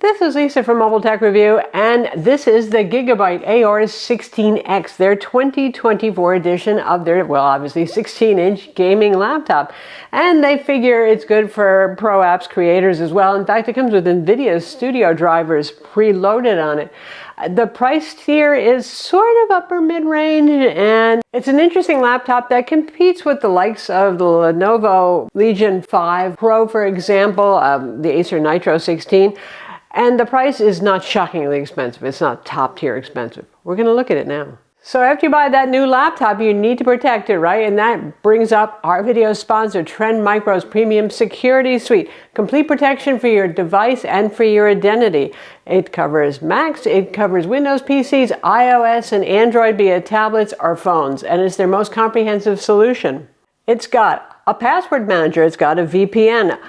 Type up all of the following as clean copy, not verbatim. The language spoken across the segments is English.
This is Lisa from MobileTechReview, and this is the Gigabyte Aorus 16X, their 2024 edition of their, well, obviously 16-inch gaming laptop. And they figure it's good for pro apps creators as well. In fact, it comes with NVIDIA Studio drivers preloaded on it. The price tier is sort of upper mid-range, and it's an interesting laptop that competes with the likes of the Lenovo Legion 5 Pro, for example, the Acer Nitro 16. And the price is not shockingly expensive. It's not top tier expensive. We're going to look at it now. So after you buy that new laptop, you need to protect it, right? And that brings up our video sponsor, trendmicro's Premium Security Suite. Complete protection for your device and for your identity. It covers Macs, it covers Windows PCs, iOS, and Android, be it tablets or phones. And it's their most comprehensive solution. It's got a password manager. It's got a VPN.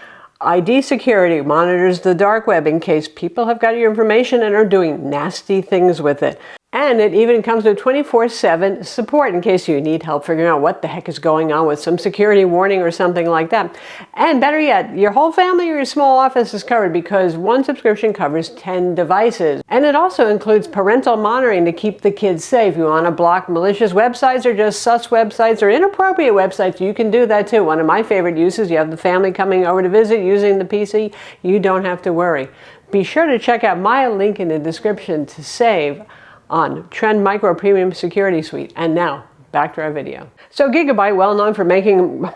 ID security, monitors the dark web in case people have got your information and are doing nasty things with it. And it even comes with 24/7 support in case you need help figuring out what the heck is going on with some security warning or something like that. And better yet, your whole family or your small office is covered because one subscription covers 10 devices. And it also includes parental monitoring to keep the kids safe. You want to block malicious websites or just sus websites or inappropriate websites, you can do that too. One of my favorite uses, you have the family coming over to visit using the PC, you don't have to worry. Be sure to check out my link in the description to save on trendmicro Premium Security Suite. And now, back to our video. So Gigabyte, well known for making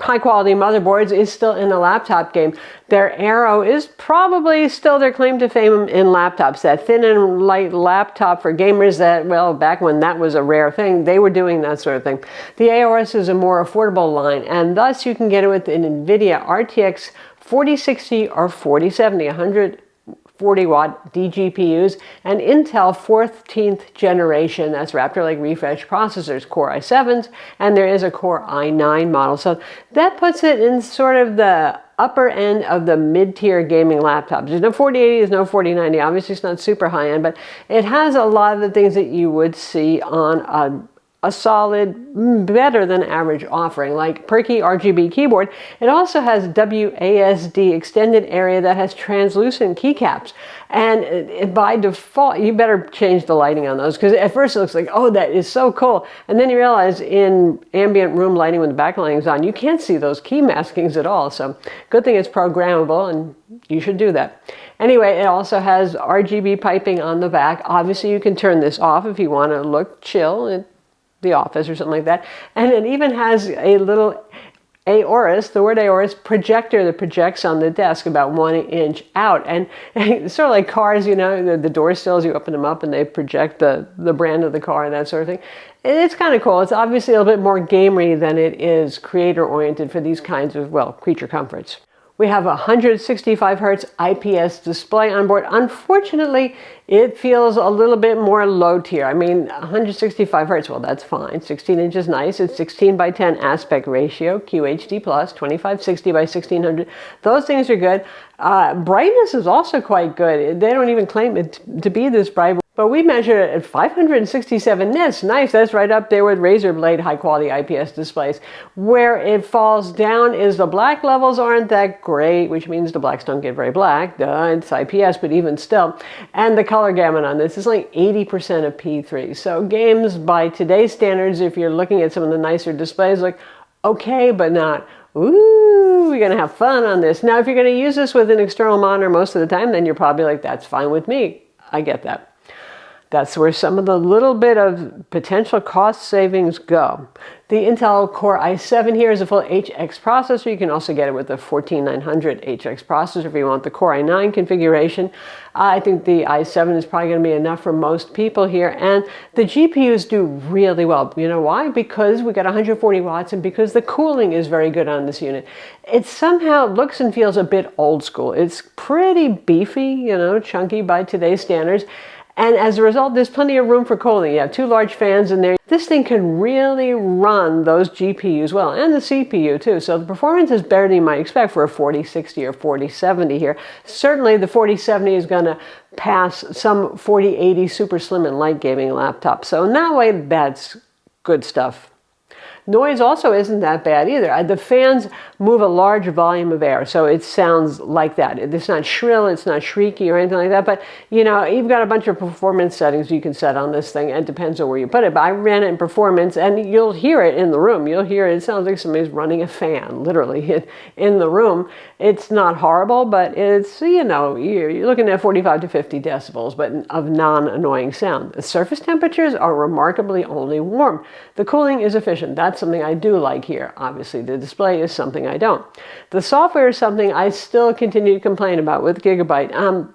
high quality motherboards, is still in the laptop game. Their Aero is probably still their claim to fame in laptops. That thin and light laptop for gamers that, well, back when that was a rare thing, they were doing that sort of thing. The Aorus is a more affordable line, and thus you can get it with an NVIDIA RTX 4060 or 4070, 140-watt DGPUs, and Intel 14th generation, that's Raptor Lake refresh processors, Core i7s, and there is a Core i9 model. So that puts it in sort of the upper end of the mid-tier gaming laptops. There's no 4080, there's no 4090. Obviously, it's not super high-end, but it has a lot of the things that you would see on a solid, better than average offering, like perky RGB keyboard. It also has WASD extended area that has translucent keycaps. And by default, you better change the lighting on those, because at first it looks like, oh, that is so cool. And then you realize in ambient room lighting when the backlighting is on, you can't see those key maskings at all. So good thing it's programmable, and you should do that. Anyway, it also has RGB piping on the back. Obviously, you can turn this off if you want to look chill at the office or something like that. And it even has a little Aorus, the word Aorus, projector that projects on the desk about 1 inch out. And it's sort of like cars, you know, the door sills, you open them up and they project the brand of the car and that sort of thing. And it's kind of cool. It's obviously a little bit more gamery than it is creator-oriented for these kinds of, well, creature comforts. We have a 165 hertz IPS display on board. Unfortunately, it feels a little bit more low tier. I mean, 165 hertz, well, that's fine. 16 inches nice. It's 16:10 aspect ratio, QHD+, 2560 by 1600. Those things are good. Brightness is also quite good. They don't even claim it to be this bright. But we measured it at 567 nits. Nice, that's right up there with Razer Blade high-quality IPS displays. Where it falls down is the black levels aren't that great, which means the blacks don't get very black. Duh, it's IPS, but even still. And the color gamut on this is like 80% of P3. So games by today's standards, if you're looking at some of the nicer displays, like okay, but not ooh, we're going to have fun on this. Now, if you're going to use this with an external monitor most of the time, then you're probably like, that's fine with me. I get that. That's where some of the little bit of potential cost savings go. The Intel Core i7 here is a full HX processor. You can also get it with the 14900 HX processor if you want the Core i9 configuration. I think the i7 is probably going to be enough for most people here. And the GPUs do really well. You know why? Because we got 140 watts and because the cooling is very good on this unit. It somehow looks and feels a bit old school. It's pretty beefy, you know, chunky by today's standards. And as a result, there's plenty of room for cooling. You have 2 large fans in there. This thing can really run those GPUs well, and the CPU too. So the performance is better than you might expect for a 4060 or 4070 here. Certainly the 4070 is going to pass some 4080 super slim and light gaming laptops. So in that way, that's good stuff. Noise also isn't that bad either. The fans move a large volume of air, so it sounds like that. It's not shrill, it's not shrieky or anything like that, but you know, you've got a bunch of performance settings you can set on this thing. It depends on where you put it, but I ran it in performance, and you'll hear it in the room. You'll hear it sounds like somebody's running a fan, literally, in the room. It's not horrible, but it's, you know, you're looking at 45 to 50 decibels, but of non-annoying sound. The surface temperatures are remarkably only warm. The cooling is efficient. That's something I do like here. Obviously, the display is something I don't. The software is something I still continue to complain about with Gigabyte.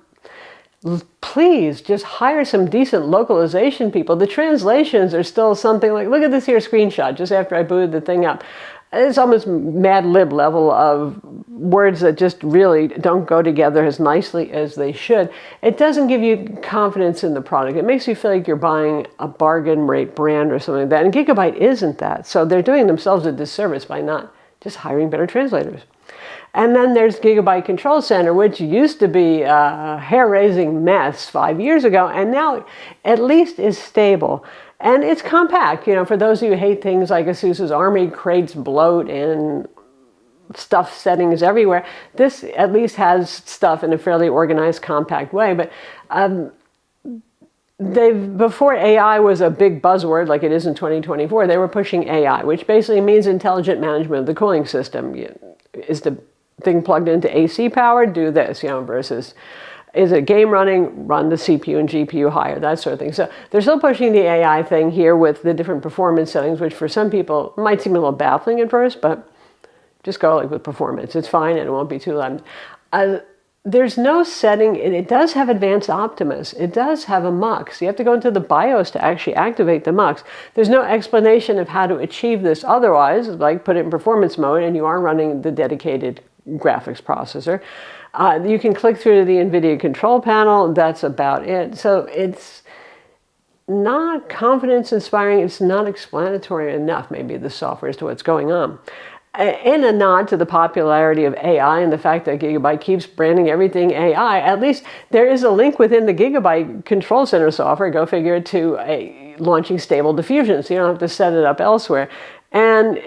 Please just hire some decent localization people. The translations are still something like, look at this here screenshot just after I booted the thing up. It's almost Mad Lib level of words that just really don't go together as nicely as they should. It doesn't give you confidence in the product. It makes you feel like you're buying a bargain rate brand or something like that. And Gigabyte isn't that. So they're doing themselves a disservice by not just hiring better translators. And then there's Gigabyte Control Center, which used to be a hair-raising mess 5 years ago, and now at least is stable. And it's compact, you know, for those of you who hate things like ASUS's Army crates, bloat, and stuff settings everywhere. This at least has stuff in a fairly organized, compact way. But before AI was a big buzzword like it is in 2024, they were pushing AI, which basically means intelligent management of the cooling system. Is the thing plugged into AC power? Do this, you know, versus is a game running? Run the CPU and GPU higher, that sort of thing. So they're still pushing the AI thing here with the different performance settings, which for some people might seem a little baffling at first, but just go like with performance. It's fine and it won't be too loud. There's no setting. It does have advanced Optimus. It does have a MUX. You have to go into the BIOS to actually activate the MUX. There's no explanation of how to achieve this otherwise, like put it in performance mode and you are running the dedicated graphics processor. You can click through to the NVIDIA control panel. That's about it. So it's not confidence inspiring. It's not explanatory enough, maybe, the software as to what's going on. In a nod to the popularity of AI and the fact that Gigabyte keeps branding everything AI, at least there is a link within the Gigabyte Control Center software, go figure, to launching Stable Diffusion, so you don't have to set it up elsewhere. And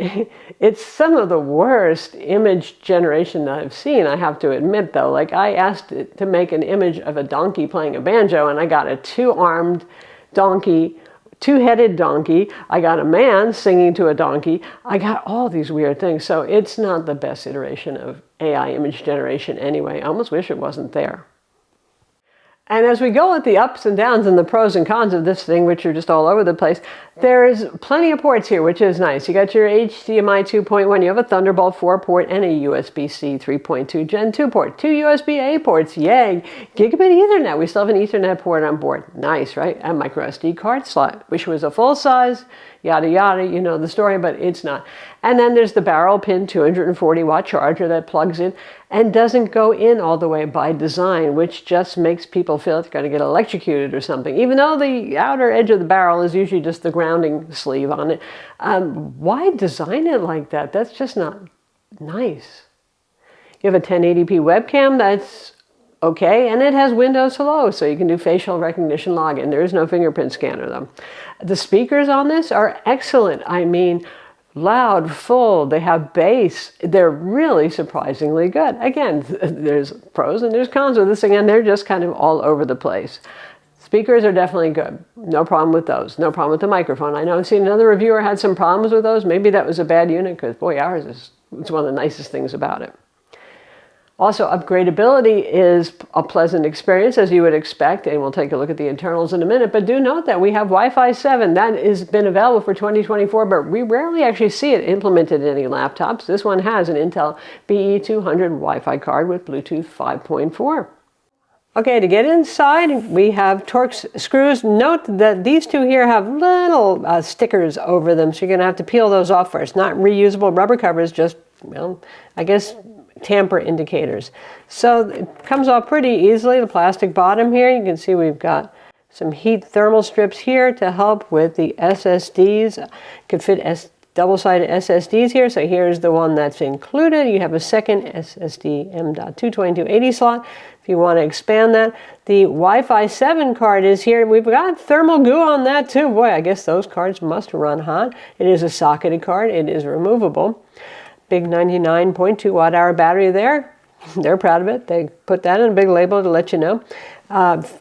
it's some of the worst image generation that I've seen, I have to admit, though. Like, I asked it to make an image of a donkey playing a banjo, and I got a two-armed donkey, two-headed donkey. I got a man singing to a donkey. I got all these weird things. So it's not the best iteration of AI image generation anyway. I almost wish it wasn't there. And as we go with the ups and downs and the pros and cons of this thing, which are just all over the place, there's plenty of ports here, which is nice. You got your HDMI 2.1, you have a Thunderbolt 4 port, and a USB-C 3.2 Gen 2 port. 2 USB-A ports, yay! Gigabit Ethernet, we still have an Ethernet port on board. Nice, right? A micro SD card slot. Wish it was a full size, yada yada, you know the story, but it's not. And then there's the barrel pin 240 watt charger that plugs in and doesn't go in all the way by design, which just makes people feel it's going to get electrocuted or something, even though the outer edge of the barrel is usually just the grounding sleeve on it. Why design it like that? That's just not nice. You have a 1080p webcam, that's okay, and it has Windows Hello, so you can do facial recognition login. There is no fingerprint scanner, though. The speakers on this are excellent. I mean, loud, full, they have bass. They're really surprisingly good. Again, there's pros and there's cons with this thing, and they're just kind of all over the place. Speakers are definitely good. No problem with those. No problem with the microphone. I know I've seen another reviewer had some problems with those. Maybe that was a bad unit, because boy, ours is, it's one of the nicest things about it. Also, upgradability is a pleasant experience, as you would expect, and we'll take a look at the internals in a minute. But do note that we have Wi-Fi 7. That has been available for 2024, but we rarely actually see it implemented in any laptops. This one has an Intel BE200 Wi-Fi card with Bluetooth 5.4. Okay, to get inside, we have Torx screws. Note that these two here have little stickers over them, so you're going to have to peel those off first. Not reusable rubber covers, just, well, I guess tamper indicators. So it comes off pretty easily. The plastic bottom here, you can see we've got some heat thermal strips here to help with the SSDs. Could fit double-sided SSDs here. So here's the one that's included. You have a second SSD M.22280 slot if you want to expand that. The Wi-Fi 7 card is here. We've got thermal goo on that too. Boy, I guess those cards must run hot. It is a socketed card. It is removable. Big 99.2 watt-hour battery there. They're proud of it. They put that in a big label to let you know.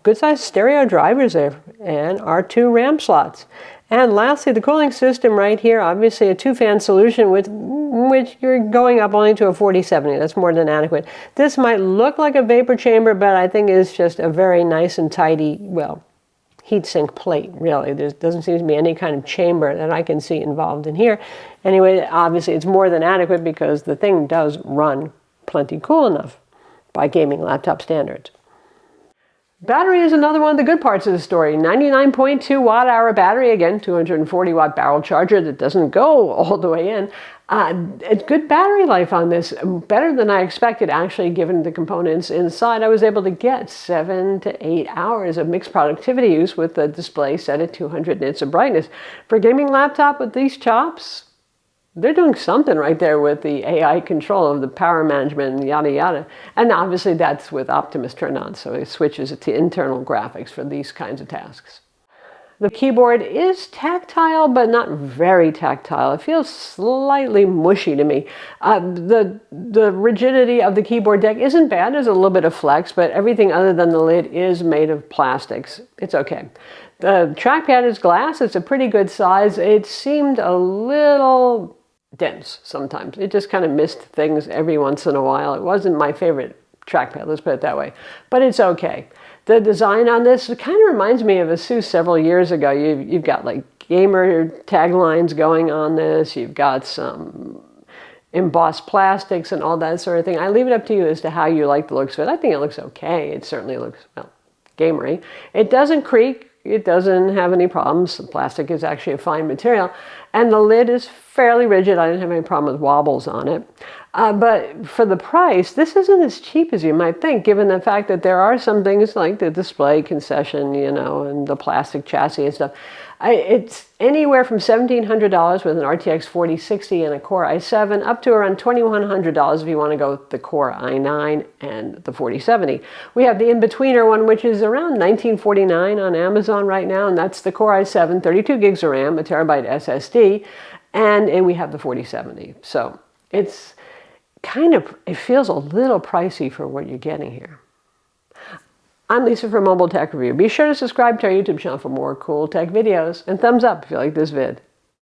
Good-sized stereo drivers there and our 2 RAM slots. And lastly, the cooling system right here, obviously a 2-fan solution with which you're going up only to a 4070. That's more than adequate. This might look like a vapor chamber, but I think it's just a very nice and tidy, well, heatsink plate, really. There doesn't seem to be any kind of chamber that I can see involved in here. Anyway, obviously it's more than adequate because the thing does run plenty cool enough by gaming laptop standards. Battery is another one of the good parts of the story. 99.2 watt-hour battery, again, 240 watt barrel charger that doesn't go all the way in. It's good battery life on this, better than I expected actually, given the components inside. I was able to get 7 to 8 hours of mixed productivity use with the display set at 200 nits of brightness. For a gaming laptop with these chops, they're doing something right there with the AI control of the power management and yada yada. And obviously that's with Optimus turned on, so it switches to internal graphics for these kinds of tasks. The keyboard is tactile, but not very tactile. It feels slightly mushy to me. The rigidity of the keyboard deck isn't bad. There's a little bit of flex, but everything other than the lid is made of plastics. It's okay. The trackpad is glass. It's a pretty good size. It seemed a little dense sometimes. It just kind of missed things every once in a while. It wasn't my favorite trackpad, let's put it that way, but it's okay. The design on this kind of reminds me of Asus several years ago. You've got like gamer taglines going on this. You've got some embossed plastics and all that sort of thing. I leave it up to you as to how you like the looks of it. I think it looks okay. It certainly looks, well, gamery. It doesn't creak. It doesn't have any problems. The plastic is actually a fine material. And the lid is fairly rigid. I didn't have any problem with wobbles on it. But for the price, this isn't as cheap as you might think, given the fact that there are some things like the display concession, you know, and the plastic chassis and stuff. It's anywhere from $1,700 with an RTX 4060 and a Core i7 up to around $2,100 if you want to go with the Core i9 and the 4070. We have the in-betweener one, which is around $1949 on Amazon right now, and that's the Core i7, 32 gigs of RAM, a terabyte SSD, and we have the 4070. So it's kind of, it feels a little pricey for what you're getting here. I'm Lisa from Mobile Tech Review. Be sure to subscribe to our YouTube channel for more cool tech videos, and thumbs up if you like this vid.